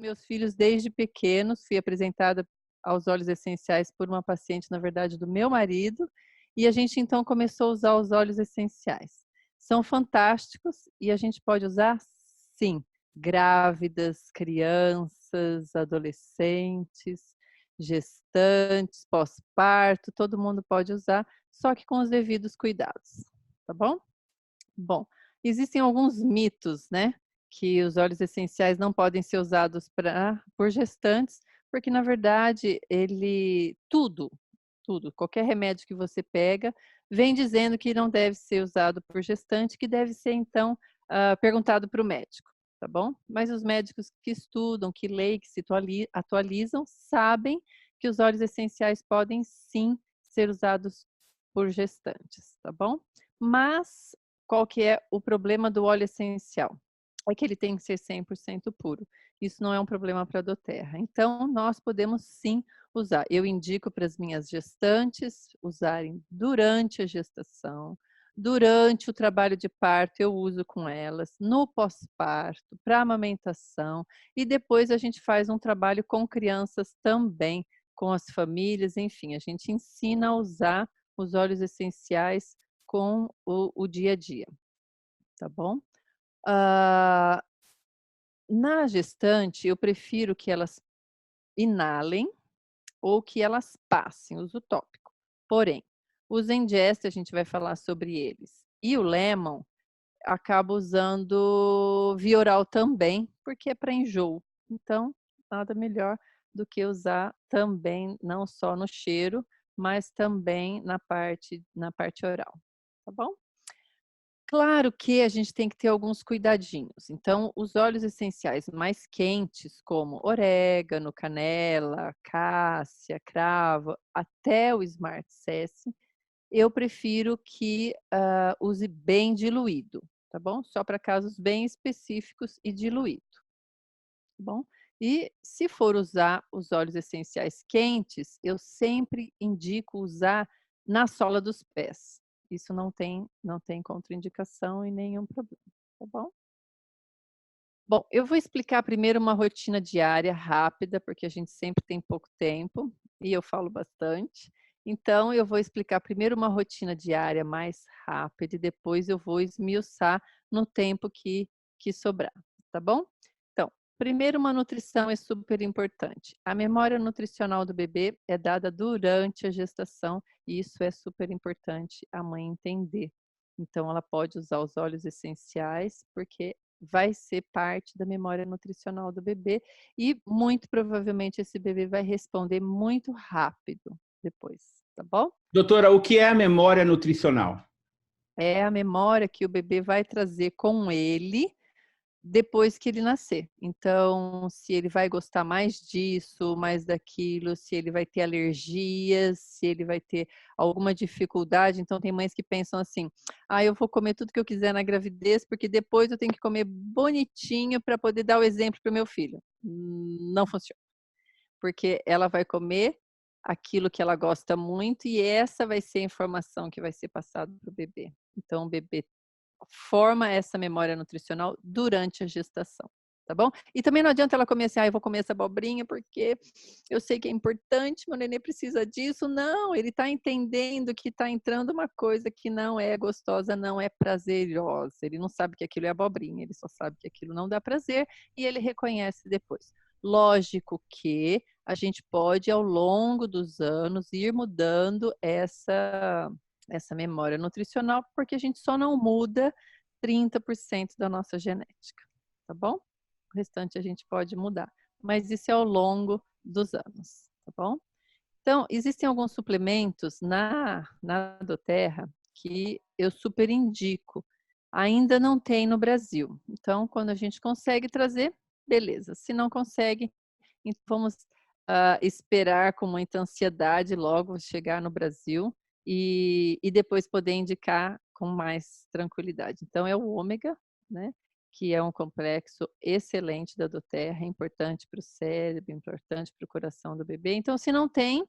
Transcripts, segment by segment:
Meus filhos desde pequenos, fui apresentada aos óleos essenciais por uma paciente, na verdade, do meu marido, e a gente então começou a usar os óleos essenciais. São fantásticos e a gente pode usar sim, grávidas, crianças, adolescentes, gestantes, pós-parto, todo mundo pode usar, só que com os devidos cuidados, tá bom? Bom, existem alguns mitos, né, que os óleos essenciais não podem ser usados por gestantes, porque na verdade tudo, qualquer remédio que você pega, vem dizendo que não deve ser usado por gestante, que deve ser então, perguntado para o médico, tá bom? Mas os médicos que estudam, que leem, que se atualizam, sabem que os óleos essenciais podem sim ser usados por gestantes, tá bom? Mas qual que é o problema do óleo essencial? É que ele tem que ser 100% puro. Isso não é um problema para a doTERRA. Então, nós podemos sim usar. Eu indico para as minhas gestantes usarem durante a gestação, durante o trabalho de parto eu uso com elas, no pós-parto, para amamentação, e depois a gente faz um trabalho com crianças também, com as famílias, enfim, a gente ensina a usar os óleos essenciais com o dia a dia, tá bom? Ah, na gestante, eu prefiro que elas inalem ou que elas passem, uso tópico. Porém, o Zengest, a gente vai falar sobre eles. E o Lemon, acabo usando via oral também, porque é para enjoo. Então, nada melhor do que usar também, não só no cheiro, mas também na parte oral, tá bom? Claro que a gente tem que ter alguns cuidadinhos. Então, os óleos essenciais mais quentes, como orégano, canela, cássia, cravo, até o Smart Cess, eu prefiro que use bem diluído, tá bom? Só para casos bem específicos e diluído, tá bom? E se for usar os óleos essenciais quentes, eu sempre indico usar na sola dos pés. Isso não tem contraindicação e nenhum problema, tá bom? Bom, eu vou explicar primeiro uma rotina diária rápida, porque a gente sempre tem pouco tempo e eu falo bastante. Então, eu vou explicar primeiro uma rotina diária mais rápida e depois eu vou esmiuçar no tempo que sobrar, tá bom? Então, primeiro, uma nutrição é super importante. A memória nutricional do bebê é dada durante a gestação e isso é super importante a mãe entender. Então, ela pode usar os óleos essenciais, porque vai ser parte da memória nutricional do bebê e muito provavelmente esse bebê vai responder muito rápido depois, tá bom? Doutora, o que é a memória nutricional? É a memória que o bebê vai trazer com ele depois que ele nascer. Então, se ele vai gostar mais disso, mais daquilo, se ele vai ter alergias, se ele vai ter alguma dificuldade. Então, tem mães que pensam assim: ah, eu vou comer tudo que eu quiser na gravidez, porque depois eu tenho que comer bonitinho para poder dar o exemplo para o meu filho. Não funciona, porque ela vai comer aquilo que ela gosta muito e essa vai ser a informação que vai ser passada para o bebê. Então, o bebê forma essa memória nutricional durante a gestação, tá bom? E também não adianta ela comer assim: ah, eu vou comer essa abobrinha porque eu sei que é importante, meu nenê precisa disso. Não, ele está entendendo que está entrando uma coisa que não é gostosa, não é prazerosa. Ele não sabe que aquilo é abobrinha, ele só sabe que aquilo não dá prazer e ele reconhece depois. Lógico que a gente pode, ao longo dos anos, ir mudando essa memória nutricional, porque a gente só não muda 30% da nossa genética, tá bom? O restante a gente pode mudar, mas isso é ao longo dos anos, tá bom? Então, existem alguns suplementos na doTERRA que eu super indico. Ainda não tem no Brasil. Então, quando a gente consegue trazer, beleza. Se não consegue, então vamos esperar com muita ansiedade logo chegar no Brasil e depois poder indicar com mais tranquilidade. Então, é o ômega, né? Que é um complexo excelente da doTERRA, importante para o cérebro, importante para o coração do bebê. Então, se não tem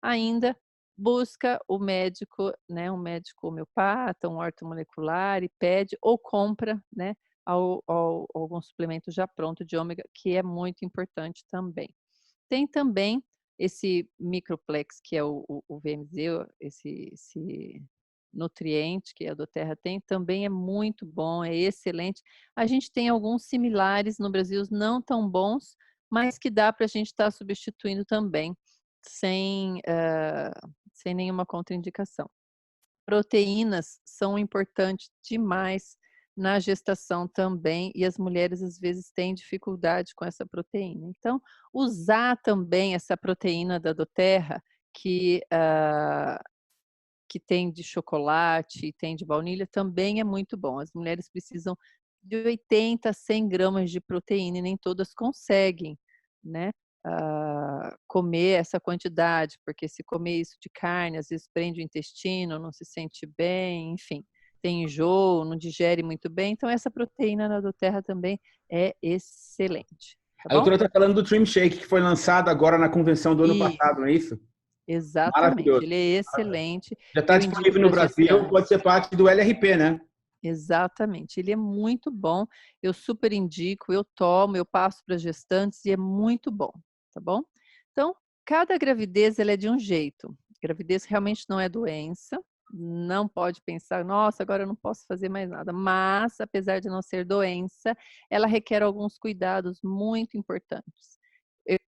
ainda, busca o médico, né? Um médico homeopata, um ortomolecular e pede ou compra, né? algum suplemento já pronto de ômega, que é muito importante também. Tem também esse microplex, que é o VMZ, esse nutriente que a doTERRA tem, também é muito bom, é excelente. A gente tem alguns similares no Brasil, não tão bons, mas que dá para a gente estar substituindo também, sem nenhuma contraindicação. Proteínas são importantes demais na gestação também, e as mulheres às vezes têm dificuldade com essa proteína. Então, usar também essa proteína da doTERRA, que tem de chocolate e tem de baunilha, também é muito bom. As mulheres precisam de 80 a 100 gramas de proteína e nem todas conseguem, né, comer essa quantidade, porque se comer isso de carne, às vezes prende o intestino, não se sente bem, enfim, tem enjoo, não digere muito bem. Então, essa proteína na doTERRA também é excelente, tá A bom? doutora está falando do Trim Shake, que foi lançado agora na convenção do ano E passado, não é isso? exatamente, Maravilhoso. ele é excelente. Já está Eu indico disponível no para Brasil, pode ser gestantes. parte do LRP, né? Exatamente, ele é muito bom, eu super indico, eu tomo, eu passo para gestantes e é muito bom, tá bom? Então, cada gravidez ela é de um jeito, gravidez realmente não é doença, não pode pensar, nossa, agora eu não posso fazer mais nada, mas apesar de não ser doença, ela requer alguns cuidados muito importantes,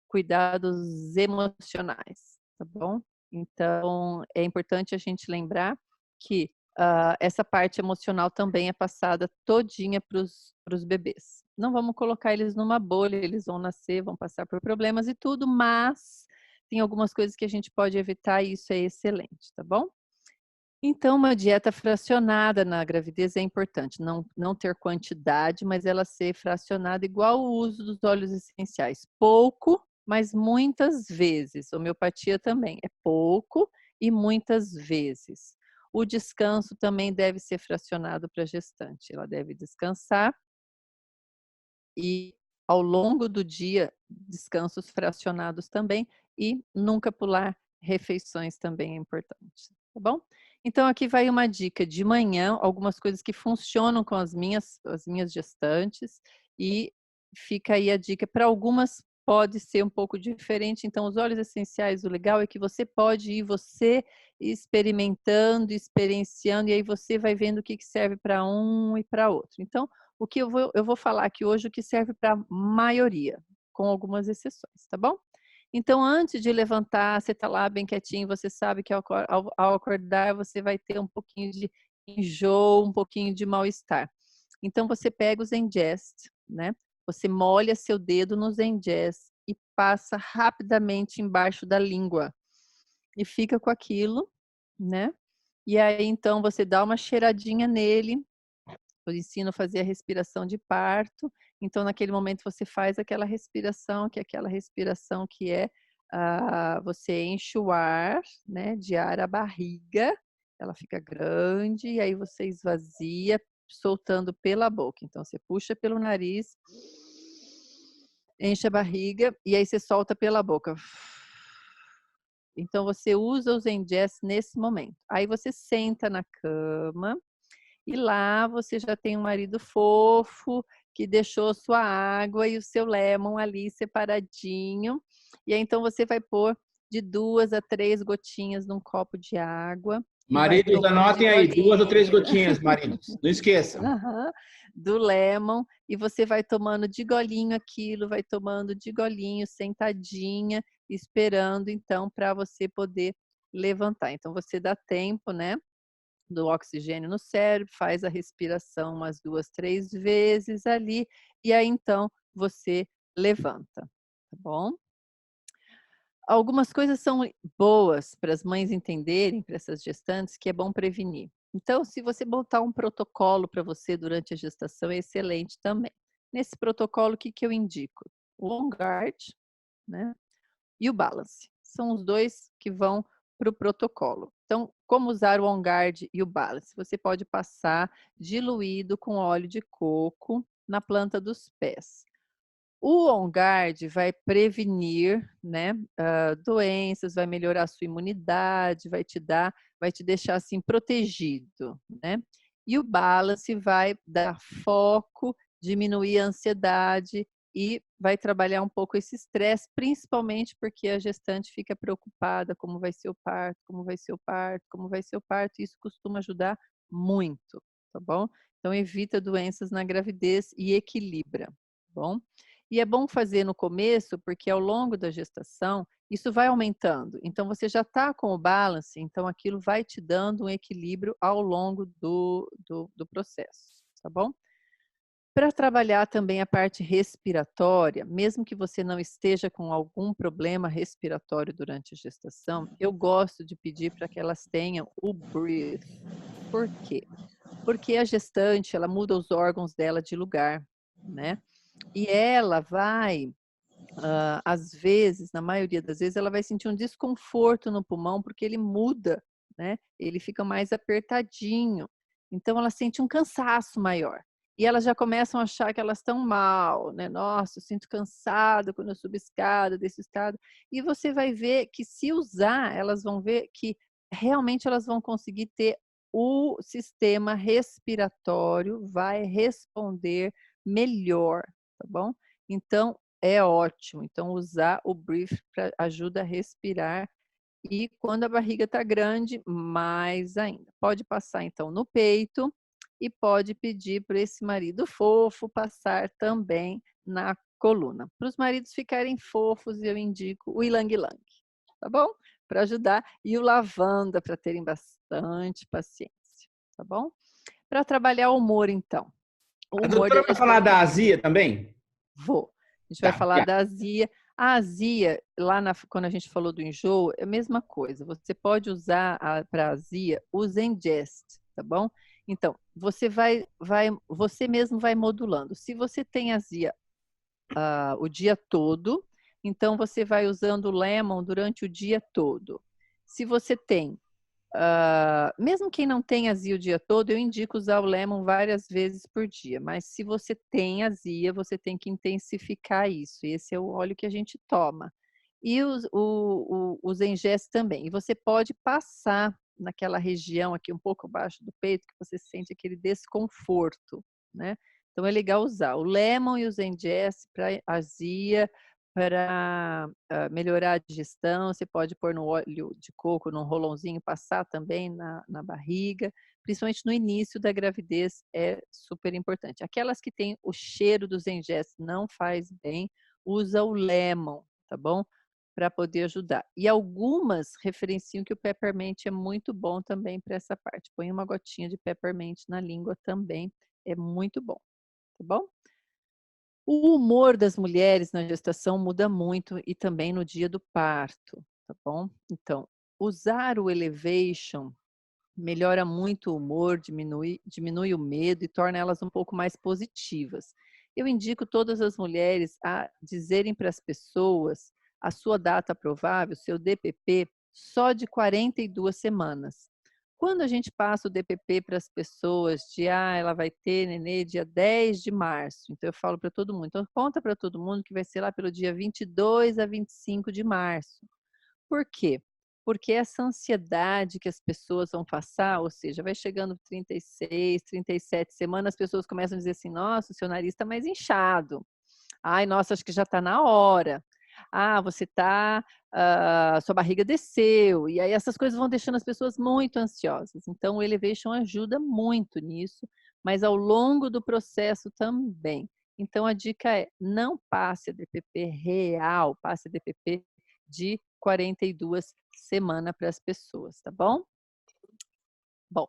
cuidados emocionais, tá bom? Então, é importante a gente lembrar que essa parte emocional também é passada todinha para os bebês. Não vamos colocar eles numa bolha, eles vão nascer, vão passar por problemas e tudo, mas tem algumas coisas que a gente pode evitar e isso é excelente, tá bom? Então, uma dieta fracionada na gravidez é importante, não ter quantidade, mas ela ser fracionada igual o uso dos óleos essenciais. Pouco, mas muitas vezes. Homeopatia também é pouco e muitas vezes. O descanso também deve ser fracionado para a gestante. Ela deve descansar e ao longo do dia, descansos fracionados também e nunca pular refeições também é importante, tá bom? Então aqui vai uma dica de manhã, algumas coisas que funcionam com as minhas gestantes e fica aí a dica para algumas pode ser um pouco diferente, então os óleos essenciais, o legal é que você pode ir você experimentando, experienciando e aí você vai vendo o que serve para um e para outro. Então, o que eu vou falar aqui hoje, o que serve para a maioria, com algumas exceções, tá bom? Então, antes de levantar, você está lá bem quietinho, você sabe que ao acordar você vai ter um pouquinho de enjoo, um pouquinho de mal-estar. Então, você pega o Zengest, né? Você molha seu dedo no Zengest e passa rapidamente embaixo da língua. E fica com aquilo, né? E aí, então, você dá uma cheiradinha nele. Eu ensino a fazer a respiração de parto. Então, naquele momento, você faz aquela respiração, que é você enche o ar, né, de ar a barriga, ela fica grande, e aí você esvazia, soltando pela boca. Então, você puxa pelo nariz, enche a barriga, e aí você solta pela boca. Então, você usa o Zengest nesse momento. Aí você senta na cama, e lá você já tem um marido fofo, que deixou sua água e o seu lemon ali separadinho. E aí então você vai pôr de 2 a 3 gotinhas num copo de água e vai Maridos, tomando de anotem aí, 2 ou 3 golinho. gotinhas, maridos. Não esqueçam. Aham, do lemon, e você vai tomando de golinho aquilo, vai tomando de golinho, sentadinha, esperando então para você poder levantar. Então você dá tempo, né, do oxigênio no cérebro, faz a respiração umas 2, 3 vezes ali, e aí então você levanta, tá bom? Algumas coisas são boas para as mães entenderem, para essas gestantes, que é bom prevenir. Então, se você botar um protocolo para você durante a gestação, é excelente também. Nesse protocolo, o que eu indico? O On Guard, né? E o Balance. São os dois que vão para o protocolo. Então, como usar o On Guard e o Balance? Você pode passar diluído com óleo de coco na planta dos pés. O On Guard vai prevenir, né, doenças, vai melhorar a sua imunidade, vai te deixar assim protegido, né? E o Balance vai dar foco diminuir a ansiedade e vai trabalhar um pouco esse estresse, principalmente porque a gestante fica preocupada, como vai ser o parto, como vai ser o parto, como vai ser o parto, e isso costuma ajudar muito, tá bom? Então evita doenças na gravidez e equilibra, tá bom? E é bom fazer no começo, porque ao longo da gestação, isso vai aumentando. Então você já está com o balance, então aquilo vai te dando um equilíbrio ao longo do processo, tá bom? Para trabalhar também a parte respiratória, mesmo que você não esteja com algum problema respiratório durante a gestação, eu gosto de pedir para que elas tenham o breathe. Por quê? Porque a gestante, ela muda os órgãos dela de lugar, né? E ela vai, às vezes, na maioria das vezes, ela vai sentir um desconforto no pulmão, porque ele muda, né? Ele fica mais apertadinho. Então, ela sente um cansaço maior. E elas já começam a achar que elas estão mal, né? Nossa, eu sinto cansado quando eu subo escada, desço escada. E você vai ver que se usar, elas vão ver que realmente elas vão conseguir ter o sistema respiratório vai responder melhor, tá bom? Então, é ótimo. Então, usar o Breathe ajuda a respirar. E quando a barriga está grande, mais ainda. Pode passar, então, no peito e pode pedir para esse marido fofo passar também na coluna. Para os maridos ficarem fofos, eu indico o Ilang Ilang, tá bom? Para ajudar. E o lavanda, para terem bastante paciência, tá bom? Para trabalhar o humor, então. O A humor doutora da vai falar da gestante. azia também? Vou. A gente vai Tá, falar já. da azia. A azia, quando a gente falou do enjoo, é a mesma coisa. Você pode usar para azia o Zengest, tá bom? Então, você mesmo vai modulando. Se você tem azia o dia todo, então você vai usando o Lemon durante o dia todo. Se você tem mesmo quem não tem azia o dia todo, eu indico usar o lemon várias vezes por dia. Mas se você tem azia, você tem que intensificar isso. Esse é o óleo que a gente toma. E os Zengest também. E você pode passar naquela região aqui um pouco abaixo do peito, que você sente aquele desconforto, né? Então é legal usar o lemon e o Zengest para azia, para melhorar a digestão. Você pode pôr no óleo de coco, num rolãozinho, passar também na barriga, principalmente no início da gravidez, é super importante. Aquelas que têm o cheiro dos Zengest não faz bem, usa o lemon, tá bom? Para poder ajudar. E algumas referenciam que o peppermint é muito bom também para essa parte. Põe uma gotinha de peppermint na língua também, é muito bom, tá bom? O humor das mulheres na gestação muda muito e também no dia do parto, tá bom? Então, usar o Elevation melhora muito o humor, diminui o medo e torna elas um pouco mais positivas. Eu indico todas as mulheres a dizerem para as pessoas a sua data provável, seu DPP, só de 42 semanas. Quando a gente passa o DPP para as pessoas de, ela vai ter nenê dia 10 de março, então eu falo para todo mundo, então conta para todo mundo que vai ser lá pelo dia 22 a 25 de março. Por quê? Porque essa ansiedade que as pessoas vão passar, ou seja, vai chegando 36, 37 semanas, as pessoas começam a dizer assim, nossa, o seu nariz está mais inchado. Ai, nossa, acho que já está na hora. Ah, você está, sua barriga desceu. E aí essas coisas vão deixando as pessoas muito ansiosas. Então o Elevation ajuda muito nisso, mas ao longo do processo também. Então a dica é, não passe a DPP real, passe a DPP de 42 semanas para as pessoas, tá bom? Bom,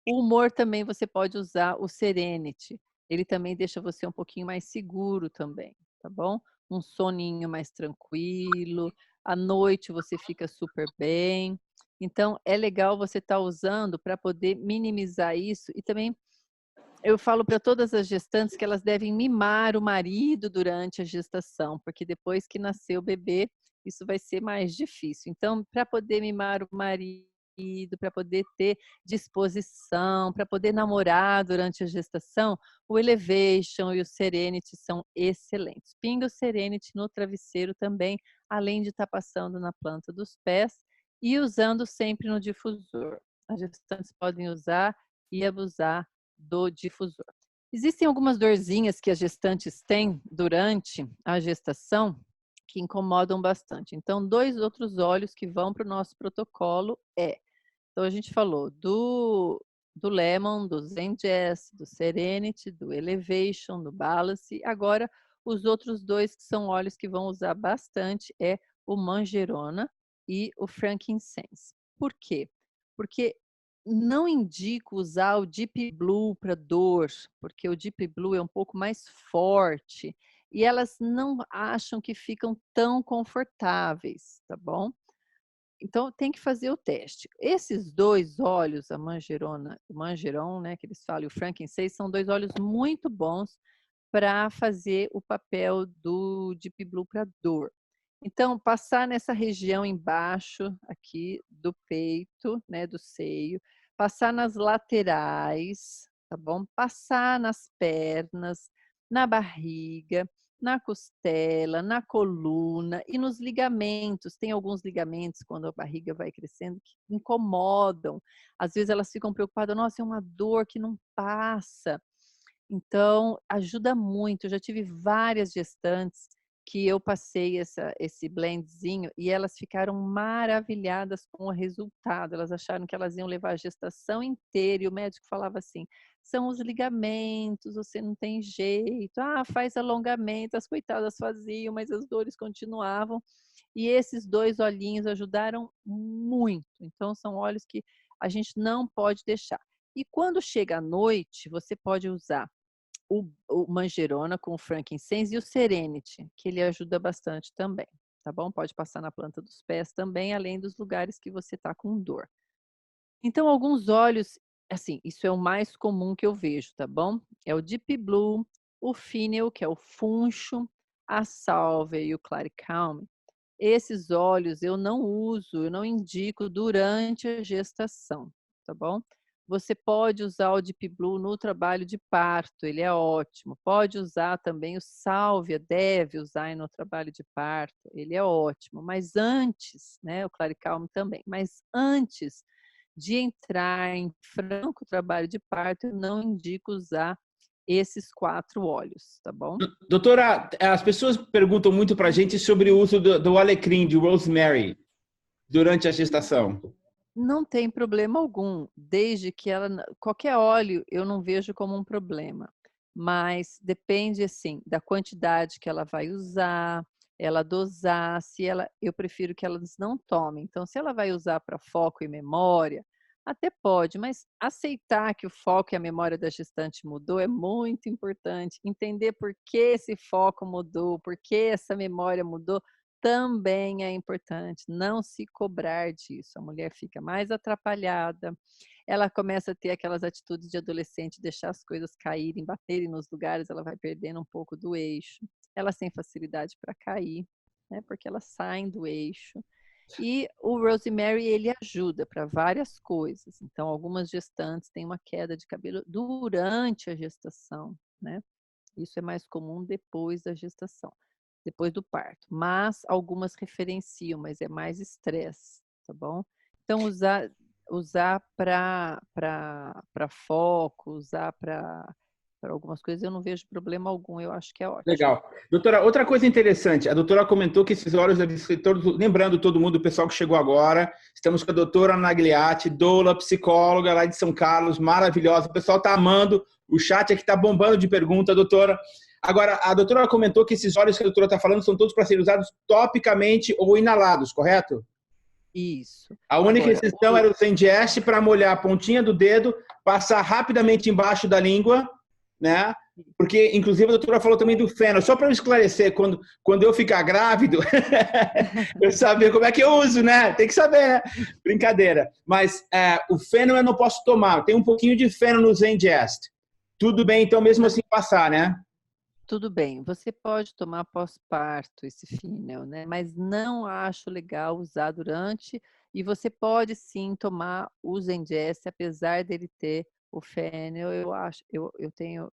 o humor também você pode usar o Serenity. Ele também deixa você um pouquinho mais seguro também, tá bom? Um soninho mais tranquilo. À noite você fica super bem. Então, é legal você estar usando para poder minimizar isso. E também eu falo para todas as gestantes que elas devem mimar o marido durante a gestação, porque depois que nascer o bebê, isso vai ser mais difícil. Então, para poder mimar o marido, para poder ter disposição, para poder namorar durante a gestação, o Elevation e o Serenity são excelentes. Pinga o Serenity no travesseiro também, além de estar passando na planta dos pés e usando sempre no difusor. As gestantes podem usar e abusar do difusor. Existem algumas dorzinhas que as gestantes têm durante a gestação que incomodam bastante. Então, 2 outros óleos que vão para o nosso protocolo então a gente falou do Lemon, do Zengest, do Serenity, do Elevation, do Balance. Agora, os outros 2 que são óleos que vão usar bastante é o Manjerona e o Frankincense. Por quê? Porque não indico usar o Deep Blue para dor, porque o Deep Blue é um pouco mais forte e elas não acham que ficam tão confortáveis, tá bom? Então tem que fazer o teste. Esses 2 óleos, a Manjerona, o Mangeron, né, que eles falam, e o Frankincense, são 2 óleos muito bons para fazer o papel do Deep Blue para dor. Então, passar nessa região embaixo aqui do peito, né, do seio, passar nas laterais, tá bom? Passar nas pernas, na barriga, na costela, na coluna e nos ligamentos. Tem alguns ligamentos, quando a barriga vai crescendo, que incomodam. Às vezes elas ficam preocupadas, nossa, é uma dor que não passa. Então, ajuda muito. Eu já tive várias gestantes que eu passei esse blendzinho e elas ficaram maravilhadas com o resultado. Elas acharam que elas iam levar a gestação inteira e o médico falava assim: são os ligamentos, você não tem jeito. Ah, faz alongamento. As coitadas faziam, mas as dores continuavam. E esses 2 olhinhos ajudaram muito. Então, são óleos que a gente não pode deixar. E quando chega à noite, você pode usar o Manjerona com o Frankincense e o Serenity, que ele ajuda bastante também, tá bom? Pode passar na planta dos pés também, além dos lugares que você tá com dor. Então, alguns óleos, assim, isso é o mais comum que eu vejo, tá bom? É o Deep Blue, o Fennel, que é o funcho, a Salvia e o Claricalme. Esses óleos eu não uso, eu não indico durante a gestação, tá bom? Você pode usar o Deep Blue no trabalho de parto, ele é ótimo. Pode usar também o Sálvia, deve usar no trabalho de parto, ele é ótimo. Mas antes, né, o Claricalme também, mas antes de entrar em franco trabalho de parto, eu não indico usar esses 4 óleos, tá bom? Doutora, as pessoas perguntam muito para a gente sobre o uso do alecrim, de rosemary, durante a gestação. Não tem problema algum, desde que qualquer óleo eu não vejo como um problema, mas depende, assim, da quantidade que ela vai usar, ela dosar, se ela eu prefiro que elas não tomem. Então, se ela vai usar para foco e memória, até pode, mas aceitar que o foco e a memória da gestante mudou é muito importante. Entender por que esse foco mudou, por que essa memória mudou, também é importante não se cobrar disso. A mulher fica mais atrapalhada, ela começa a ter aquelas atitudes de adolescente, deixar as coisas caírem, baterem nos lugares, ela vai perdendo um pouco do eixo. Elas têm facilidade para cair, né, porque elas saem do eixo. E o rosemary, ele ajuda para várias coisas. Então, algumas gestantes têm uma queda de cabelo durante a gestação, né? Isso é mais comum depois da gestação, depois do parto. Mas algumas referenciam, mas é mais estresse, tá bom? Então, usar para foco, usar para algumas coisas, eu não vejo problema algum, eu acho que é ótimo. Legal. Doutora, outra coisa interessante, a doutora comentou que esses óleos devem ser todos, lembrando todo mundo, o pessoal que chegou agora, estamos com a doutora Nagliati, doula, psicóloga lá de São Carlos, maravilhosa, o pessoal está amando, o chat aqui está bombando de pergunta, doutora. Agora, a doutora comentou que esses óleos que a doutora está falando são todos para serem usados topicamente ou inalados, correto? Isso. A única Agora, exceção era o Zengest para molhar a pontinha do dedo, passar rapidamente embaixo da língua, né? Porque, inclusive, a doutora falou também do feno. Só para eu esclarecer, quando eu ficar grávido, eu saber como é que eu uso, né? Tem que saber, né? Brincadeira. Mas o feno eu não posso tomar. Tem um pouquinho de feno no Zengest. Tudo bem, então, mesmo assim, passar, né? tudo bem, você pode tomar pós-parto esse Fennel, né, mas não acho legal usar durante, e você pode sim tomar o Zengest, apesar dele ter o Fennel, eu tenho,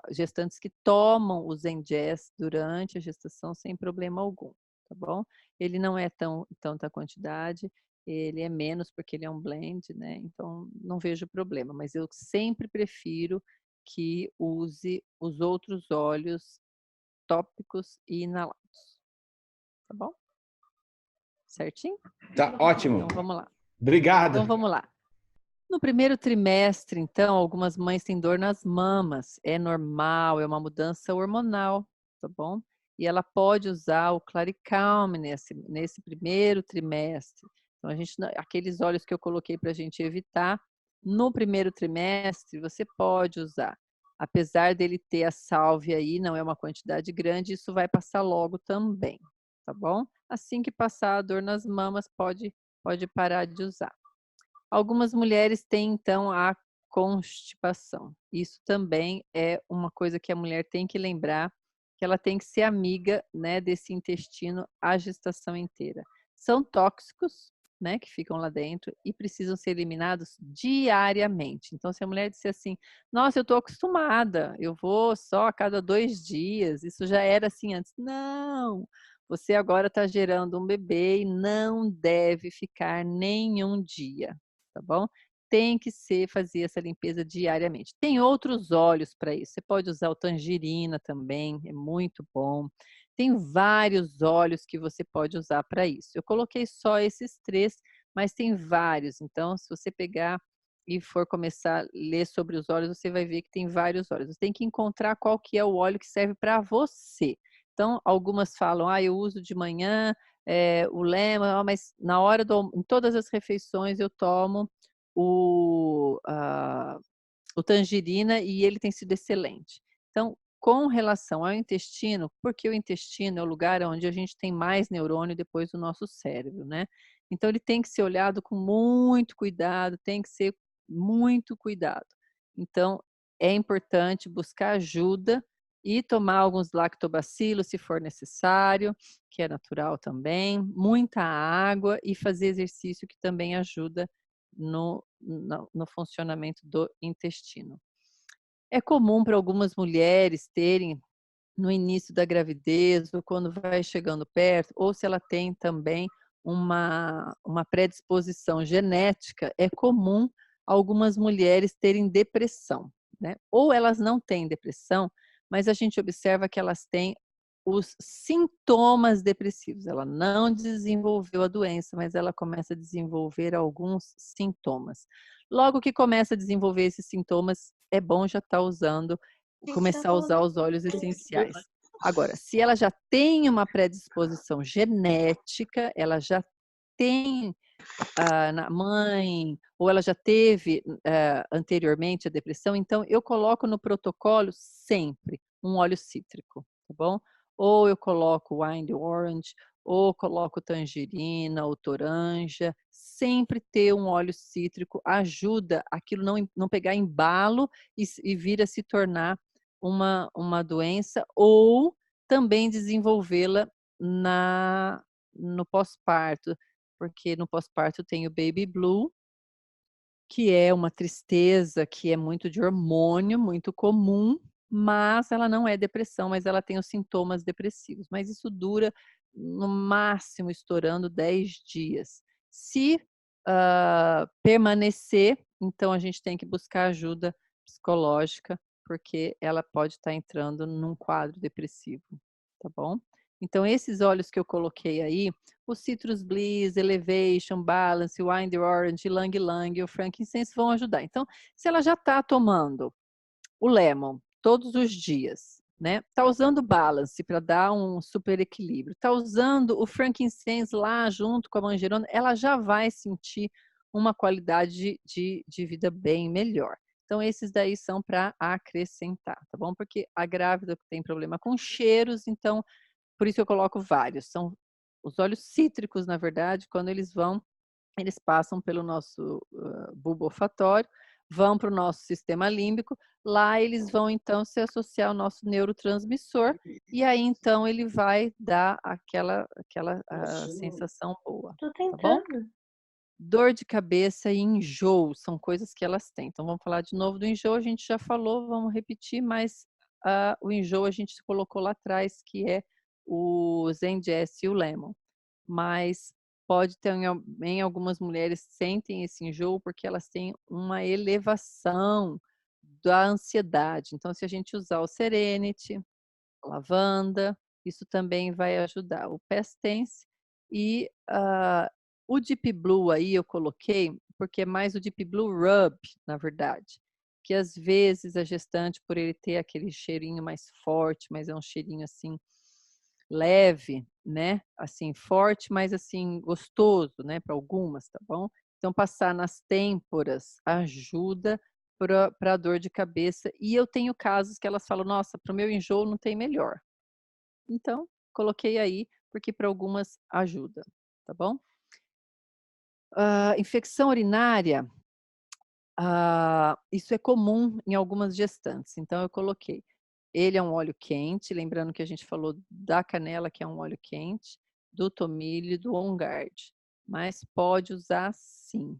gestantes que tomam o Zengest durante a gestação sem problema algum, tá bom? Ele não é tanta quantidade, ele é menos porque ele é um blend, né, então não vejo problema, mas eu sempre prefiro que use os outros óleos tópicos e inalados. Tá bom? Certinho? Tá ótimo. Então vamos lá. Obrigado. Então vamos lá. No primeiro trimestre, então, algumas mães têm dor nas mamas. É normal, é uma mudança hormonal, tá bom? E ela pode usar o Claricalm nesse primeiro trimestre. Então, aqueles óleos que eu coloquei para a gente evitar, no primeiro trimestre, você pode usar. Apesar dele ter a sálvia aí, não é uma quantidade grande, isso vai passar logo também, tá bom? Assim que passar a dor nas mamas, pode parar de usar. Algumas mulheres têm, então, a constipação. Isso também é uma coisa que a mulher tem que lembrar, que ela tem que ser amiga, né, desse intestino a gestação inteira. São tóxicos, né, que ficam lá dentro e precisam ser eliminados diariamente. Então, se a mulher disser assim, nossa, eu estou acostumada, eu vou só a cada 2 dias, isso já era assim antes. Não! Você agora está gerando um bebê e não deve ficar nenhum dia, tá bom? Tem que fazer essa limpeza diariamente. Tem outros óleos para isso. Você pode usar o tangerina também, é muito bom. Tem vários óleos que você pode usar para isso. Eu coloquei só esses 3, mas tem vários. Então, se você pegar e for começar a ler sobre os óleos, você vai ver que tem vários óleos. Você tem que encontrar qual que é o óleo que serve para você. Então, algumas falam, eu uso de manhã, o lemon, mas na hora em todas as refeições eu tomo o tangerina e ele tem sido excelente. Então, com relação ao intestino, porque o intestino é o lugar onde a gente tem mais neurônio depois do nosso cérebro, né? Então, ele tem que ser olhado com muito cuidado, tem que ser muito cuidado. Então, é importante buscar ajuda e tomar alguns lactobacilos, se for necessário, que é natural também, muita água e fazer exercício que também ajuda no funcionamento do intestino. É comum para algumas mulheres terem, no início da gravidez, ou quando vai chegando perto, ou se ela tem também uma predisposição genética, é comum algumas mulheres terem depressão, né? Ou elas não têm depressão, mas a gente observa que elas têm os sintomas depressivos. Ela não desenvolveu a doença, mas ela começa a desenvolver alguns sintomas. Logo que começa a desenvolver esses sintomas, é bom já estar usando, começar a usar os óleos essenciais. Agora, se ela já tem uma predisposição genética, ela já tem na mãe, ou ela já teve anteriormente a depressão, então eu coloco no protocolo sempre um óleo cítrico, tá bom? Ou eu coloco wild orange, ou coloco tangerina, ou toranja, sempre ter um óleo cítrico ajuda aquilo não pegar embalo e vir a se tornar uma doença, ou também desenvolvê-la no pós-parto, porque no pós-parto tem o baby blue, que é uma tristeza, que é muito de hormônio, muito comum, mas ela não é depressão, mas ela tem os sintomas depressivos. Mas isso dura, no máximo, estourando 10 dias. Se permanecer, então a gente tem que buscar ajuda psicológica, porque ela pode estar entrando num quadro depressivo, tá bom? Então, esses óleos que eu coloquei aí, o Citrus Bliss, Elevation, Balance, o Wind Orange, Lang Lang e o Frankincense vão ajudar. Então, se ela já está tomando o Lemon todos os dias, né? Está usando o Balance para dar um super equilíbrio, está usando o Frankincense lá junto com a manjerona, ela já vai sentir uma qualidade de vida bem melhor. Então, esses daí são para acrescentar, tá bom? Porque a grávida tem problema com cheiros, então por isso eu coloco vários. São os óleos cítricos, na verdade, quando eles passam pelo nosso bulbo olfatório, vão para o nosso sistema límbico, lá eles vão então se associar ao nosso neurotransmissor e aí então ele vai dar aquela sensação boa, Tô tá bom? tentando. Dor de cabeça e enjoo são coisas que elas têm. Então vamos falar de novo do enjoo, a gente já falou, vamos repetir, mas o enjoo a gente colocou lá atrás, que é o Zengest e o Lemon. Mas pode ter em algumas mulheres sentem esse enjoo porque elas têm uma elevação da ansiedade. Então, se a gente usar o Serenity, lavanda, isso também vai ajudar. O Past Tense e o Deep Blue aí eu coloquei, porque é mais o Deep Blue Rub, na verdade. Que às vezes a gestante, por ele ter aquele cheirinho mais forte, mas é um cheirinho assim leve, né? Assim, forte, mas assim, gostoso, né? Para algumas, tá bom? Então, passar nas têmporas ajuda para a dor de cabeça. E eu tenho casos que elas falam, nossa, para o meu enjoo não tem melhor. Então, coloquei aí, porque para algumas ajuda, tá bom? Infecção urinária, isso é comum em algumas gestantes, então eu coloquei. Ele é um óleo quente, lembrando que a gente falou da canela, que é um óleo quente, do tomilho e do On Guard, mas pode usar sim.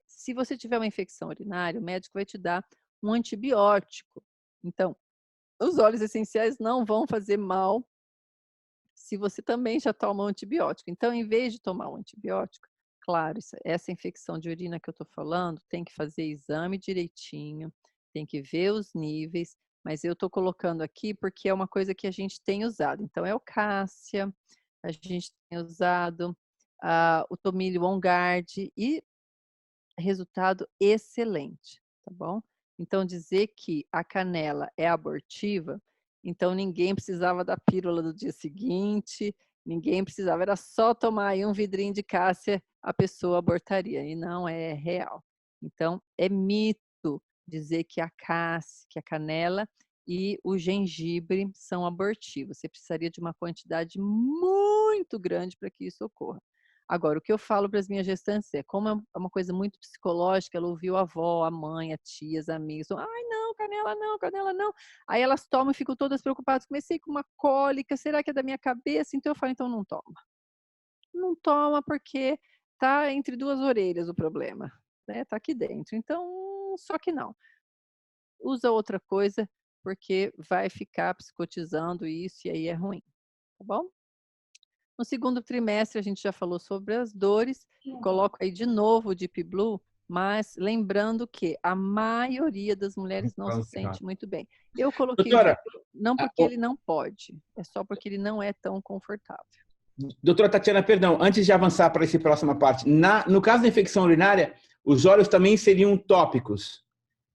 Se você tiver uma infecção urinária, o médico vai te dar um antibiótico. Então, os óleos essenciais não vão fazer mal se você também já toma um antibiótico. Então, em vez de tomar um antibiótico, claro, essa infecção de urina que eu estou falando, tem que fazer exame direitinho, tem que ver os níveis, mas eu estou colocando aqui porque é uma coisa que a gente tem usado. Então, é o cássia, a gente tem usado o tomilho On Guard e resultado excelente, tá bom? Então, dizer que a canela é abortiva, então ninguém precisava da pílula do dia seguinte, ninguém precisava, era só tomar aí um vidrinho de cássia, a pessoa abortaria, e não é real. Então, é mito dizer que a cássia, que a canela e o gengibre são abortivos. Você precisaria de uma quantidade muito grande para que isso ocorra. Agora, o que eu falo para as minhas gestantes é, como é uma coisa muito psicológica, ela ouviu a avó, a mãe, a tia, as amigas, ai não, canela não, canela não. Aí elas tomam e ficam todas preocupadas, comecei com uma cólica, será que é da minha cabeça? Então eu falo, então não toma. Não toma porque tá entre duas orelhas o problema, né? Tá aqui dentro. Então, só que não. Usa outra coisa, porque vai ficar psicotizando isso e aí é ruim, tá bom? No segundo trimestre, a gente já falou sobre as dores, coloco aí de novo o Deep Blue, mas lembrando que a maioria das mulheres não se sente muito bem. Eu coloquei o Doutora, Deep Blue não porque ele não pode, é só porque ele não é tão confortável. doutora Tatiana, perdão, antes de avançar para essa próxima parte, no caso da infecção urinária, os óleos também seriam tópicos?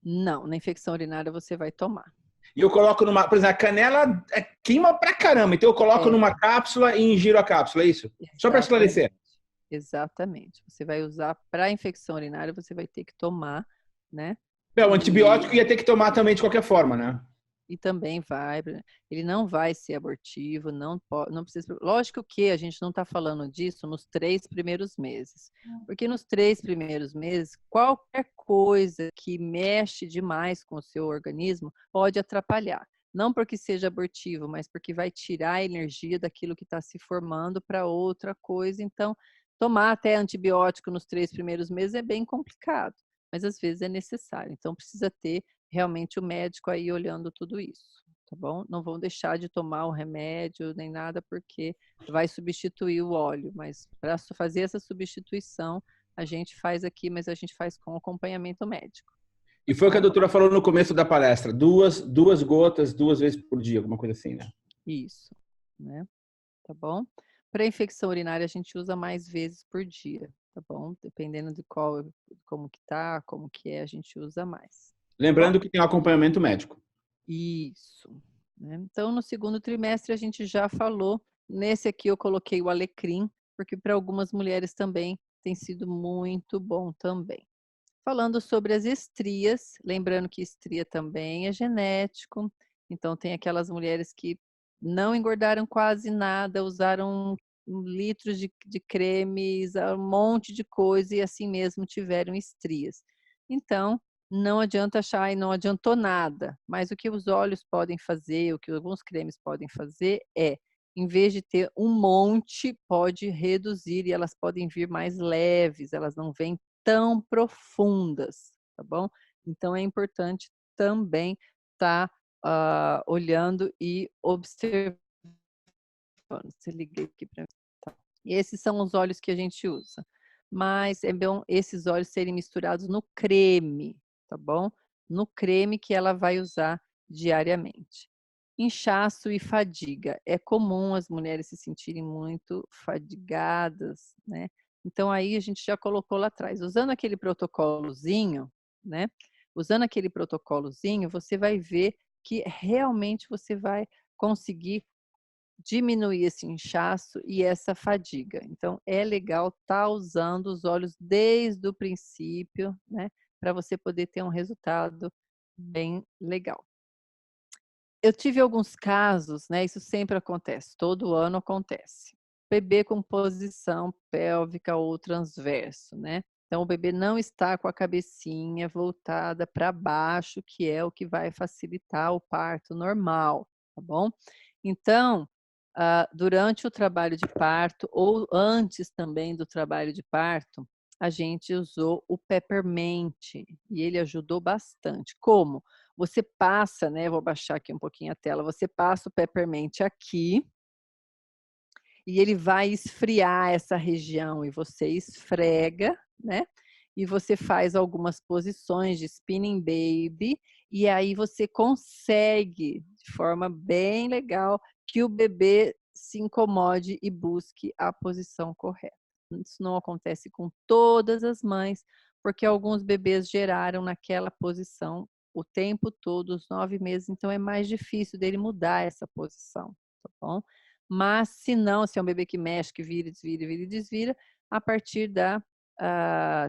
Não, na infecção urinária você vai tomar. E eu coloco numa, por exemplo, a canela queima pra caramba, então eu coloco numa cápsula e ingiro a cápsula, é isso? Só para esclarecer. Exatamente. Você vai usar para infecção urinária, você vai ter que tomar, né? O antibiótico ia ter que tomar também de qualquer forma, né? E também ele não vai ser abortivo, não precisa. Lógico que a gente não está falando disso nos 3 primeiros meses, porque nos 3 primeiros meses, qualquer coisa que mexe demais com o seu organismo pode atrapalhar. Não porque seja abortivo, mas porque vai tirar a energia daquilo que está se formando para outra coisa. Então, tomar até antibiótico nos 3 primeiros meses é bem complicado, mas às vezes é necessário. Então, precisa ter realmente o médico aí olhando tudo isso, tá bom? Não vão deixar de tomar o remédio nem nada, porque vai substituir o óleo, mas para fazer essa substituição, a gente faz aqui, mas a gente faz com acompanhamento médico. E foi o que a doutora falou no começo da palestra, duas gotas, 2 vezes por dia, alguma coisa assim, né? Isso, né? Tá bom? Para infecção urinária, a gente usa mais vezes por dia, tá bom? Dependendo de como que tá, como que é, a gente usa mais. Lembrando que tem um acompanhamento médico. Isso, né? Então, no segundo trimestre, a gente já falou. Nesse aqui eu coloquei o alecrim, porque para algumas mulheres também tem sido muito bom também. Falando sobre as estrias, lembrando que estria também é genético, então tem aquelas mulheres que não engordaram quase nada, usaram litros de cremes, um monte de coisa e assim mesmo tiveram estrias. Então, não adianta achar e não adiantou nada, mas o que os óleos podem fazer, o que alguns cremes podem fazer é, em vez de ter um monte, pode reduzir e elas podem vir mais leves, elas não vêm tão profundas, tá bom? Então é importante também estar olhando e observando. Se liguei aqui para mim. Tá. E esses são os óleos que a gente usa. Mas é bom esses óleos serem misturados no creme, tá bom? no creme que ela vai usar diariamente. Inchaço e fadiga. É comum as mulheres se sentirem muito fadigadas, né? Então aí a gente já colocou lá atrás. Usando aquele protocolozinho, né? Usando aquele protocolozinho, você vai ver que realmente você vai conseguir diminuir esse inchaço e essa fadiga. Então, é legal estar usando os óleos desde o princípio, né, para você poder ter um resultado bem legal. Eu tive alguns casos, né, isso sempre acontece, todo ano acontece. Bebê com posição pélvica ou transverso, né? Então, o bebê não está com a cabecinha voltada para baixo, que é o que vai facilitar o parto normal, tá bom? Então, durante o trabalho de parto ou antes também do trabalho de parto, a gente usou o peppermint e ele ajudou bastante. Como? Você passa, né, vou baixar aqui um pouquinho a tela, você passa o peppermint aqui e ele vai esfriar essa região e você esfrega, né? E você faz algumas posições de spinning baby e aí você consegue, de forma bem legal, que o bebê se incomode e busque a posição correta. Isso não acontece com todas as mães, porque alguns bebês geraram naquela posição o tempo todo, os 9 meses, então é mais difícil dele mudar essa posição, tá bom? Mas se não, se é um bebê que mexe, que vira, desvira, vira e desvira, a partir da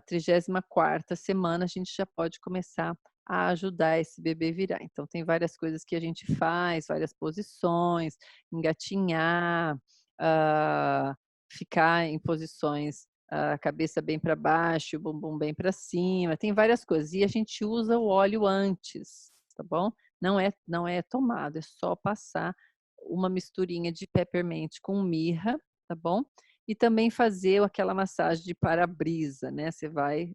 34ª semana, a gente já pode começar a ajudar esse bebê a virar. Então, tem várias coisas que a gente faz, várias posições, engatinhar, ficar em posições, a cabeça bem para baixo, o bumbum bem para cima, tem várias coisas. E a gente usa o óleo antes, tá bom? Não é tomado, é só passar uma misturinha de peppermint com mirra, tá bom? E também fazer aquela massagem de para-brisa, né? Você vai,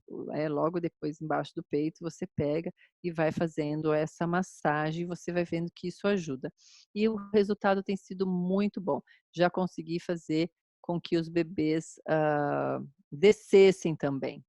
logo depois embaixo do peito, você pega e vai fazendo essa massagem e você vai vendo que isso ajuda. E o resultado tem sido muito bom. Já consegui fazer com que os bebês descessem também.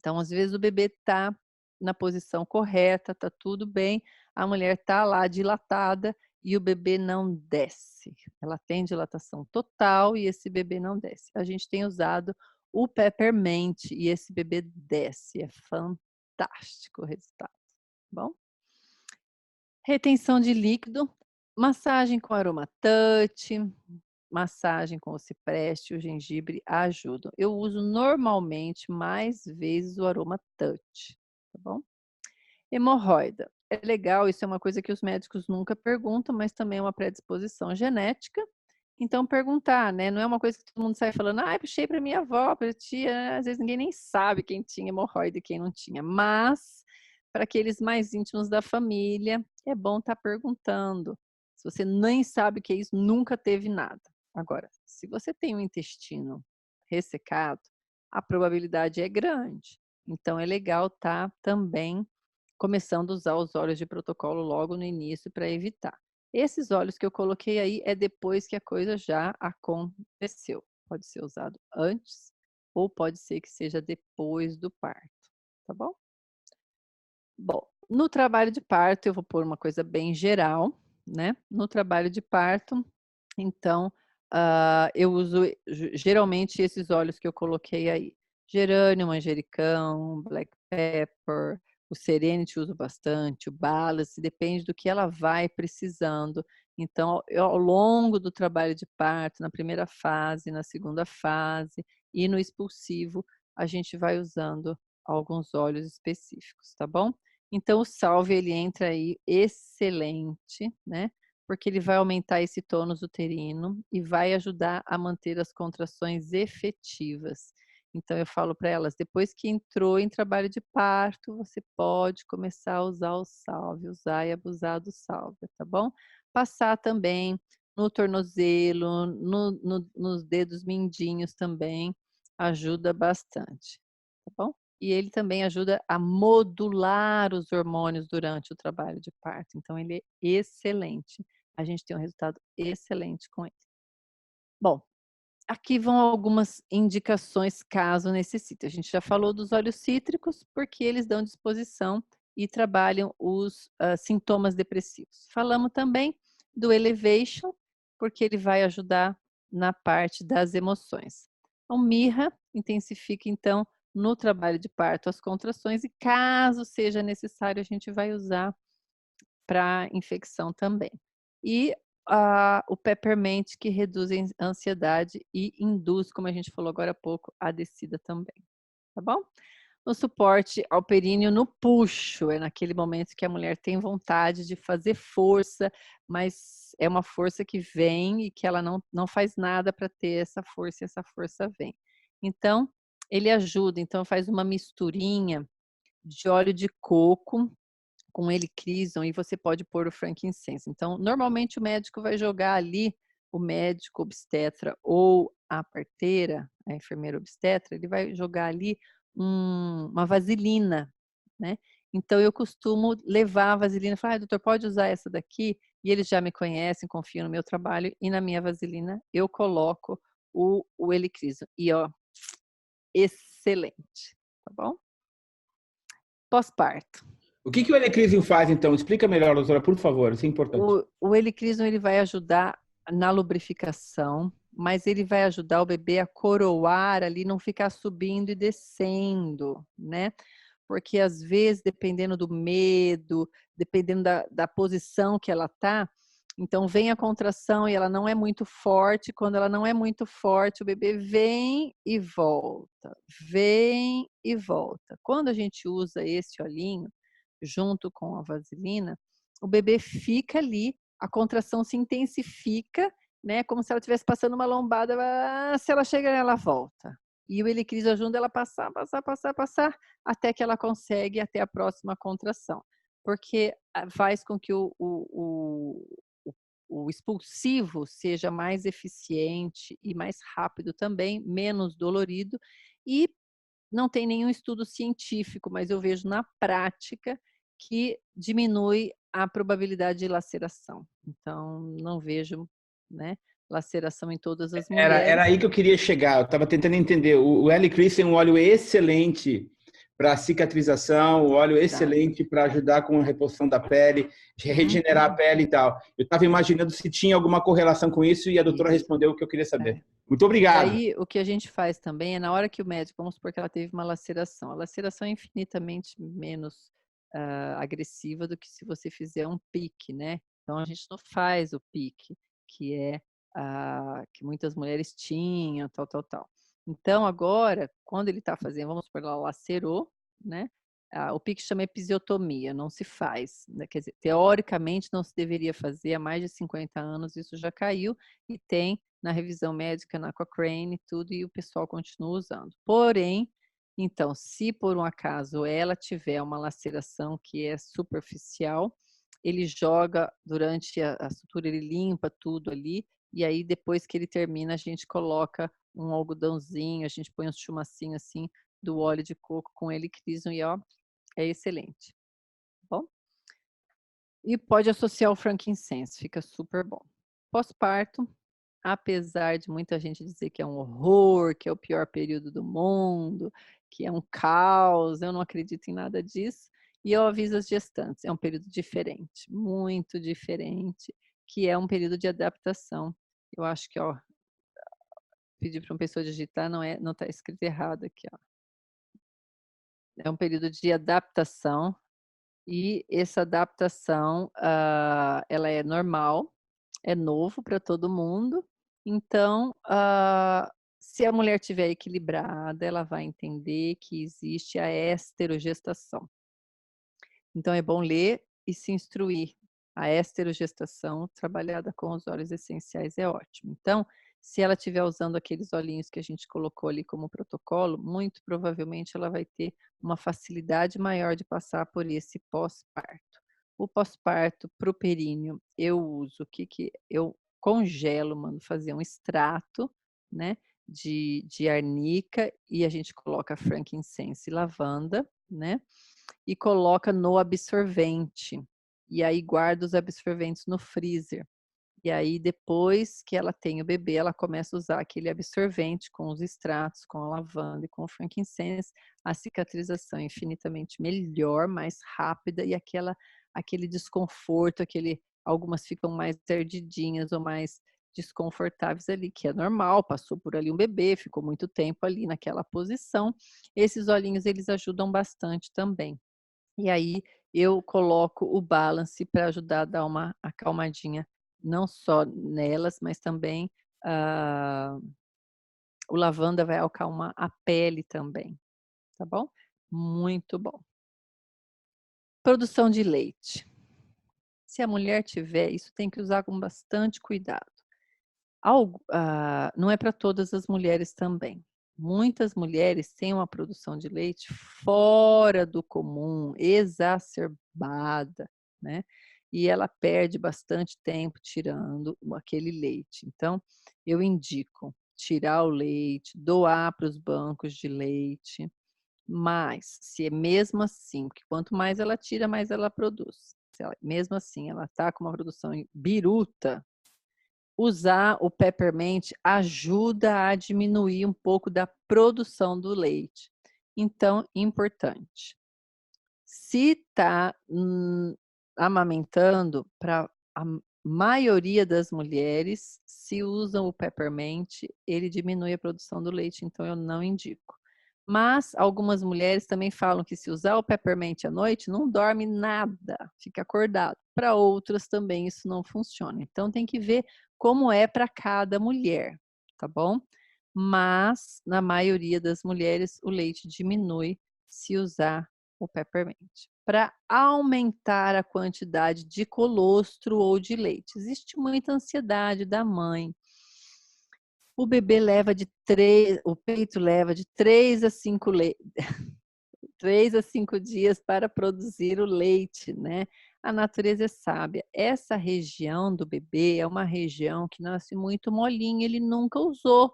Então, às vezes o bebê está na posição correta, está tudo bem, a mulher está lá dilatada e o bebê não desce. Ela tem dilatação total e esse bebê não desce. A gente tem usado o peppermint e esse bebê desce. É fantástico o resultado. Bom? Retenção de líquido, massagem com aromatouch, massagem com o cipreste e o gengibre ajudam. Eu uso normalmente mais vezes o aromatouch, tá bom? Hemorroida. É legal, isso é uma coisa que os médicos nunca perguntam, mas também é uma predisposição genética. Então, perguntar, né? Não é uma coisa que todo mundo sai falando, puxei para minha avó, para tia, né? Às vezes ninguém nem sabe quem tinha hemorroida e quem não tinha. Mas, para aqueles mais íntimos da família, é bom estar perguntando. Se você nem sabe o que é isso, nunca teve nada. Agora, se você tem um intestino ressecado, a probabilidade é grande. Então, é legal estar também começando a usar os óleos de protocolo logo no início para evitar. Esses óleos que eu coloquei aí é depois que a coisa já aconteceu. Pode ser usado antes ou pode ser que seja depois do parto, tá bom? Bom, no trabalho de parto eu vou pôr uma coisa bem geral, né? No trabalho de parto, então, eu uso geralmente esses óleos que eu coloquei aí. Gerânio, manjericão, black pepper, o Serenity uso bastante, o Balance, depende do que ela vai precisando. Então, ao longo do trabalho de parto, na primeira fase, na segunda fase e no expulsivo, a gente vai usando alguns óleos específicos, tá bom? Então, o Salve, ele entra aí excelente, né? Porque ele vai aumentar esse tônus uterino e vai ajudar a manter as contrações efetivas. Então, eu falo para elas, depois que entrou em trabalho de parto, você pode começar a usar o Salve, usar e abusar do Salve, tá bom? Passar também no tornozelo, nos dedos mindinhos também, ajuda bastante, tá bom? E ele também ajuda a modular os hormônios durante o trabalho de parto. Então, ele é excelente. A gente tem um resultado excelente com ele. Bom, aqui vão algumas indicações caso necessite. A gente já falou dos óleos cítricos, porque eles dão disposição e trabalham os sintomas depressivos. Falamos também do Elevation, porque ele vai ajudar na parte das emoções. O Mirra intensifica, então, no trabalho de parto as contrações e, caso seja necessário, a gente vai usar para infecção também. E o Peppermint, que reduz a ansiedade e induz, como a gente falou agora há pouco, a descida também. Tá bom? O suporte ao períneo no puxo, é naquele momento que a mulher tem vontade de fazer força, mas é uma força que vem e que ela não faz nada para ter essa força, e essa força vem. Então, ele ajuda, então faz uma misturinha de óleo de coco com helichrysum e você pode pôr o frankincense. Então, normalmente o médico vai jogar ali, o médico obstetra ou a parteira, a enfermeira obstetra, ele vai jogar ali uma vaselina, né? Então, eu costumo levar a vaselina e falar, doutor, pode usar essa daqui? E eles já me conhecem, confiam no meu trabalho e na minha vaselina eu coloco o helichrysum. E, ó, excelente, tá bom? Pós-parto. O que o Helichrysum faz, então? Explica melhor, doutora, por favor. Isso é importante. O helichrysum ele vai ajudar na lubrificação, mas ele vai ajudar o bebê a coroar ali, não ficar subindo e descendo, né? Porque às vezes, dependendo do medo, dependendo da posição que ela tá, então vem a contração e ela não é muito forte. Quando ela não é muito forte, o bebê vem e volta, vem e volta. Quando a gente usa esse olhinho junto com a vaselina, o bebê fica ali, a contração se intensifica, né? Como se ela estivesse passando uma lombada, se ela chega, ela volta. E o helichrysum ajuda ela a passar, até que ela consegue até a próxima contração. Porque faz com que o expulsivo seja mais eficiente e mais rápido também, menos dolorido. E não tem nenhum estudo científico, mas eu vejo na prática que diminui a probabilidade de laceração. Então, não vejo, né, laceração em todas as Era mulheres. aí que eu queria chegar. Eu estava tentando entender. O Helichrysum é um óleo excelente para cicatrização, um óleo Exato. excelente para ajudar com a reposição da pele, regenerar a pele e tal. Eu estava imaginando se tinha alguma correlação com isso e a doutora Isso. respondeu o que eu queria É. saber. Muito E obrigado. aí, o que a gente faz também é na hora que o médico, vamos supor que ela teve uma laceração. A laceração é infinitamente menos agressiva do que se você fizer um pique, né? Então, a gente não faz o pique, que é que muitas mulheres tinham, tal, tal, tal. Então, agora, quando ele está fazendo, vamos supor, ela lacerou, né? O pique chama episiotomia, não se faz, né? Quer dizer, teoricamente não se deveria fazer, há mais de 50 anos isso já caiu e tem na revisão médica, na Cochrane, tudo, e o pessoal continua usando. Porém, então, se por um acaso ela tiver uma laceração que é superficial, ele joga durante a sutura, ele limpa tudo ali, e aí depois que ele termina, a gente coloca um algodãozinho, a gente põe um chumacinho assim do óleo de coco com helichrysum e ó, é excelente. Tá bom? E pode associar o frankincense, fica super bom. Pós-parto, apesar de muita gente dizer que é um horror, que é o pior período do mundo, que é um caos, eu não acredito em nada disso. E eu aviso as gestantes, é um período diferente, muito diferente, que é um período de adaptação. Eu acho que, ó, pedir para uma pessoa digitar não está escrito errado aqui, ó. É um período de adaptação e essa adaptação, ela é normal, é novo para todo mundo. Então, se a mulher estiver equilibrada, ela vai entender que existe a esterogestação. Então, é bom ler e se instruir. A esterogestação, trabalhada com os óleos essenciais, é ótimo. Então, se ela estiver usando aqueles olhinhos que a gente colocou ali como protocolo, muito provavelmente ela vai ter uma facilidade maior de passar por esse pós-parto. O pós-parto para o períneo, eu uso o que eu congelo, mando fazer um extrato, né, de arnica e a gente coloca frankincense e lavanda, né, e coloca no absorvente. E aí guarda os absorventes no freezer. E aí, depois que ela tem o bebê, ela começa a usar aquele absorvente com os extratos, com a lavanda e com o frankincense. A cicatrização é infinitamente melhor, mais rápida e aquele desconforto, algumas ficam mais ardidinhas ou mais desconfortáveis ali, que é normal, passou por ali um bebê, ficou muito tempo ali naquela posição. Esses olhinhos, eles ajudam bastante também. E aí eu coloco o balance para ajudar a dar uma acalmadinha, não só nelas, mas também, ah, o lavanda vai acalmar a pele também, tá bom? Muito bom. Produção de leite. Se a mulher tiver, isso tem que usar com bastante cuidado. Não é para todas as mulheres também. Muitas mulheres têm uma produção de leite fora do comum, exacerbada, né? E ela perde bastante tempo tirando aquele leite. Então, eu indico tirar o leite, doar para os bancos de leite, mas se é mesmo assim, porque quanto mais ela tira, mais ela produz. Mesmo assim, ela está com uma produção biruta, usar o peppermint ajuda a diminuir um pouco da produção do leite. Então, importante. Se está amamentando, para a maioria das mulheres, se usam o peppermint, ele diminui a produção do leite, então eu não indico. Mas algumas mulheres também falam que se usar o peppermint à noite, não dorme nada, fica acordado. Para outras também isso não funciona. Então tem que ver como é para cada mulher, tá bom? Mas na maioria das mulheres o leite diminui se usar o peppermint. Para aumentar a quantidade de colostro ou de leite. Existe muita ansiedade da mãe. O bebê leva o peito leva de 3 a 5 3 a 5 dias para produzir o leite, né? A natureza é sábia. Essa região do bebê é uma região que nasce muito molinha, ele nunca usou.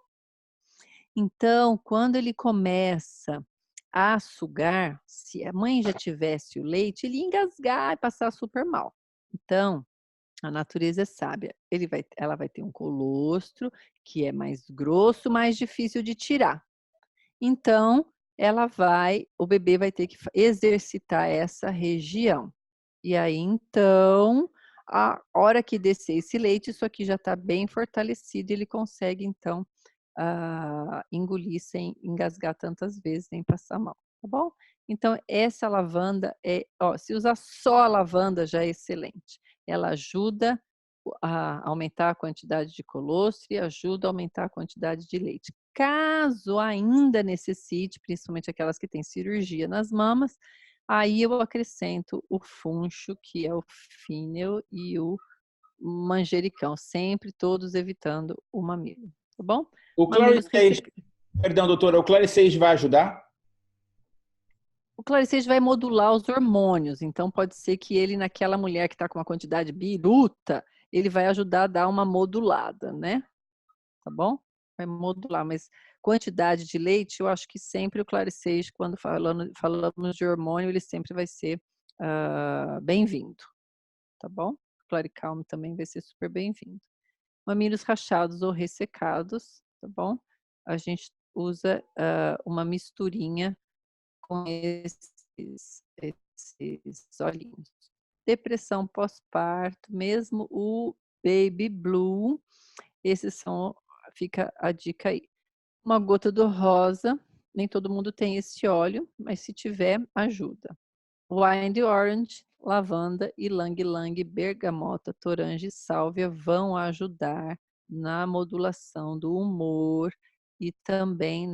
Então, quando ele começa a sugar, se a mãe já tivesse o leite, ele ia engasgar e passar super mal. Então, a natureza é sábia. Ela vai ter um colostro que é mais grosso, mais difícil de tirar. Então, o bebê vai ter que exercitar essa região. E aí, então, a hora que descer esse leite, isso aqui já está bem fortalecido, ele consegue, então, engolir sem engasgar tantas vezes, nem passar mal, tá bom? Então, essa lavanda se usar só a lavanda já é excelente. Ela ajuda a aumentar a quantidade de colostro e ajuda a aumentar a quantidade de leite. Caso ainda necessite, principalmente aquelas que têm cirurgia nas mamas, aí eu acrescento o funcho, que é o fennel, e o manjericão, sempre todos evitando o mamilo, tá bom? O Mamilos Claricage, perdão, doutora, o Claricage vai ajudar? O Claricage vai modular os hormônios, então pode ser que ele, naquela mulher que está com uma quantidade biruta, ele vai ajudar a dar uma modulada, né? Tá bom? Vai modular, mas quantidade de leite, eu acho que sempre o Claricage, quando falamos de hormônio, ele sempre vai ser bem-vindo, tá bom? O Claricalme também vai ser super bem-vindo. Mamilos rachados ou ressecados, tá bom? A gente usa uma misturinha com esses olhinhos. Depressão pós-parto, mesmo o Baby Blue, fica a dica aí. Uma gota do rosa, nem todo mundo tem esse óleo, mas se tiver, ajuda. Wild Orange, lavanda, ylang-ylang, bergamota, toranja e sálvia vão ajudar na modulação do humor e também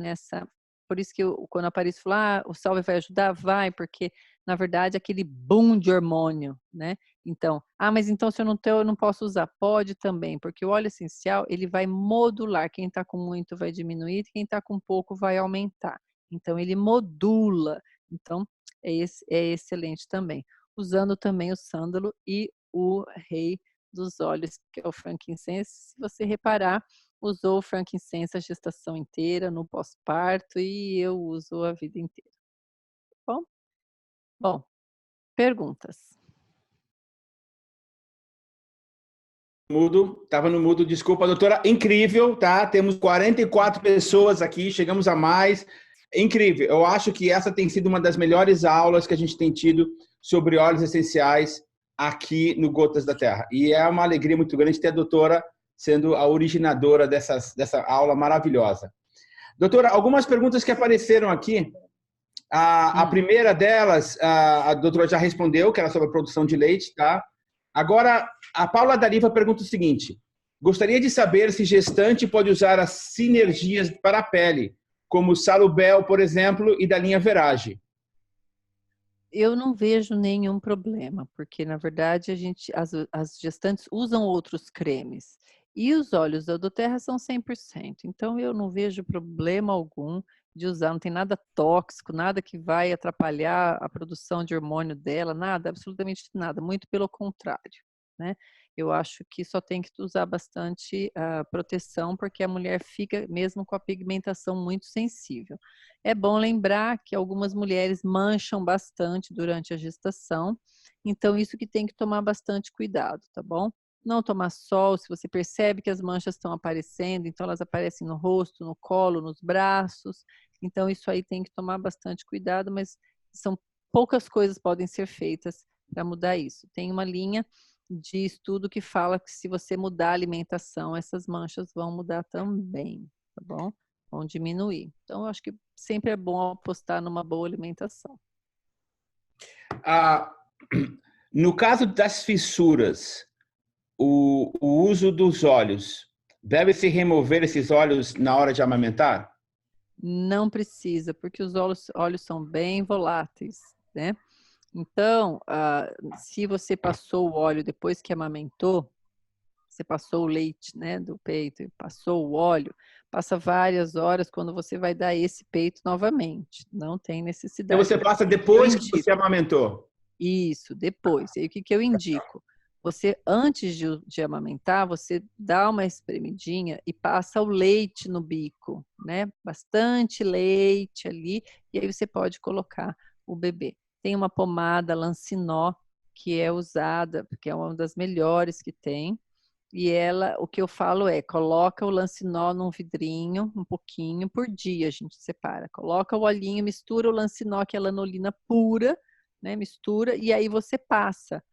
por isso que quando a Paris falou, o sálvia vai ajudar? Vai, porque na verdade aquele boom de hormônio, né? Então, mas então se eu não tenho, eu não posso usar. Pode também, porque o óleo essencial, ele vai modular. Quem está com muito vai diminuir, quem está com pouco vai aumentar. Então, ele modula. Então, é excelente também. Usando também o sândalo e o rei dos óleos, que é o frankincense. Se você reparar, usou o frankincense a gestação inteira, no pós-parto, e eu uso a vida inteira. Tá bom? Bom, perguntas. Mudo, estava no mudo, desculpa, doutora, incrível, tá? Temos 44 pessoas aqui, chegamos a mais, incrível. Eu acho que essa tem sido uma das melhores aulas que a gente tem tido sobre óleos essenciais aqui no Gotas da Terra. E é uma alegria muito grande ter a doutora sendo a originadora dessa aula maravilhosa. Doutora, algumas perguntas que apareceram aqui. A primeira delas, a doutora já respondeu, que era sobre a produção de leite, tá? Agora, a Paula Dariva pergunta o seguinte: gostaria de saber se gestante pode usar as sinergias para a pele, como o Salubel, por exemplo, e da linha Verage. Eu não vejo nenhum problema, porque na verdade as gestantes usam outros cremes. E os óleos da doTERRA são 100%. Então eu não vejo problema algum de usar, não tem nada tóxico, nada que vai atrapalhar a produção de hormônio dela, nada, absolutamente nada, muito pelo contrário, né? Eu acho que só tem que usar bastante proteção, porque a mulher fica mesmo com a pigmentação muito sensível. É bom lembrar que algumas mulheres mancham bastante durante a gestação, então isso que tem que tomar bastante cuidado, tá bom? Não tomar sol, se você percebe que as manchas estão aparecendo, então elas aparecem no rosto, no colo, nos braços, então isso aí tem que tomar bastante cuidado, mas são poucas coisas podem ser feitas para mudar isso. Tem uma linha de estudo que fala que se você mudar a alimentação, essas manchas vão mudar também, tá bom? Vão diminuir. Então, eu acho que sempre é bom apostar numa boa alimentação. No caso das fissuras, o uso dos óleos, deve-se remover esses óleos na hora de amamentar? Não precisa, porque os óleos são bem voláteis, né? Então, se você passou o óleo depois que amamentou, você passou o leite, né, do peito e passou o óleo, passa várias horas quando você vai dar esse peito novamente. Não tem necessidade. Então você passa depois que você amamentou? Isso, depois. E aí o que eu indico? Você, antes de amamentar, você dá uma espremidinha e passa o leite no bico, né? Bastante leite ali, e aí você pode colocar o bebê. Tem uma pomada Lancinó, que é usada, que é uma das melhores que tem, e ela, o que eu falo é, coloca o Lancinó num vidrinho, um pouquinho por dia, a gente separa. Coloca o olhinho, mistura o Lancinó, que é lanolina pura, né? Mistura, e aí você passa.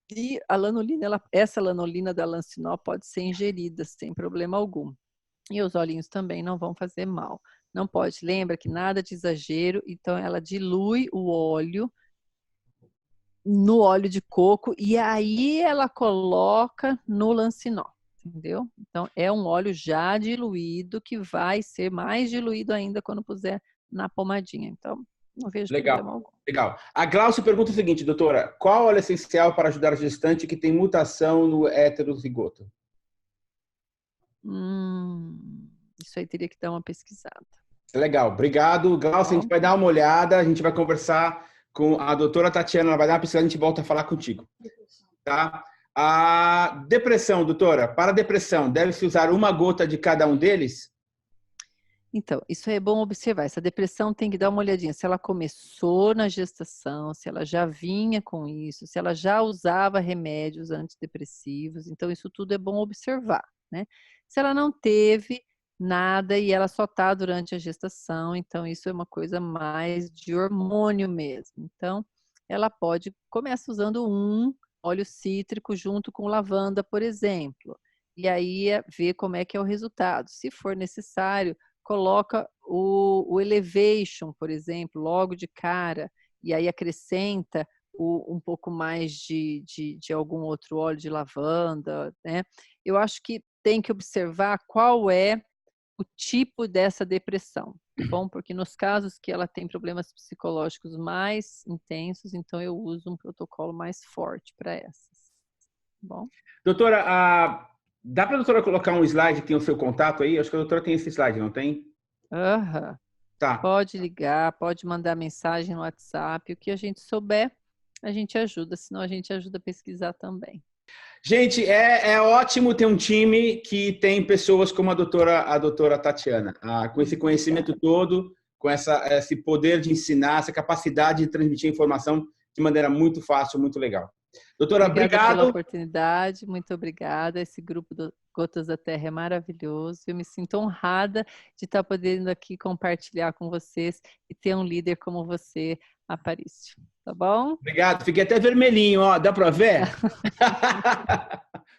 E a lanolina, essa lanolina da Lancinó pode ser ingerida sem problema algum. E os olhinhos também não vão fazer mal. Não pode, lembra que nada de exagero, então ela dilui o óleo no óleo de coco e aí ela coloca no Lancinó, entendeu? Então é um óleo já diluído que vai ser mais diluído ainda quando puser na pomadinha. Então não vejo problema algum. Legal. A Glaucia pergunta o seguinte, doutora: qual óleo essencial para ajudar a gestante que tem mutação no heterozigoto? Isso aí teria que dar uma pesquisada. Legal, obrigado. Glaucia, a gente vai dar uma olhada, a gente vai conversar com a doutora Tatiana, ela vai dar uma pesquisada, a gente volta a falar contigo. Tá? A depressão, doutora, para a depressão, deve-se usar uma gota de cada um deles? Então, isso é bom observar. Essa depressão tem que dar uma olhadinha. Se ela começou na gestação, se ela já vinha com isso, se ela já usava remédios antidepressivos. Então, isso tudo é bom observar, né? Se ela não teve nada e ela só está durante a gestação, então isso é uma coisa mais de hormônio mesmo. Então, ela pode começar usando um óleo cítrico junto com lavanda, por exemplo. E aí ver como é que é o resultado. Se for necessário, coloca o Elevation, por exemplo, logo de cara, e aí acrescenta um pouco mais de algum outro óleo de lavanda, né? Eu acho que tem que observar qual é o tipo dessa depressão, tá bom? Porque nos casos que ela tem problemas psicológicos mais intensos, então eu uso um protocolo mais forte para essas, tá bom? Doutora, dá para a doutora colocar um slide que tem o seu contato aí? Acho que a doutora tem esse slide, não tem? Aham. Tá. Pode ligar, pode mandar mensagem no WhatsApp, o que a gente souber, a gente ajuda, senão a gente ajuda a pesquisar também. Gente, é ótimo ter um time que tem pessoas como a doutora Tatiana, com esse conhecimento todo, com esse poder de ensinar, essa capacidade de transmitir informação de maneira muito fácil, muito legal. Doutora, Obrigada pela obrigado. oportunidade, muito obrigada. Esse grupo do Gotas da Terra é maravilhoso. Eu me sinto honrada de estar podendo aqui compartilhar com vocês e ter um líder como você, Aparício. Tá bom? Obrigado. Fiquei até vermelhinho, ó. Dá para ver?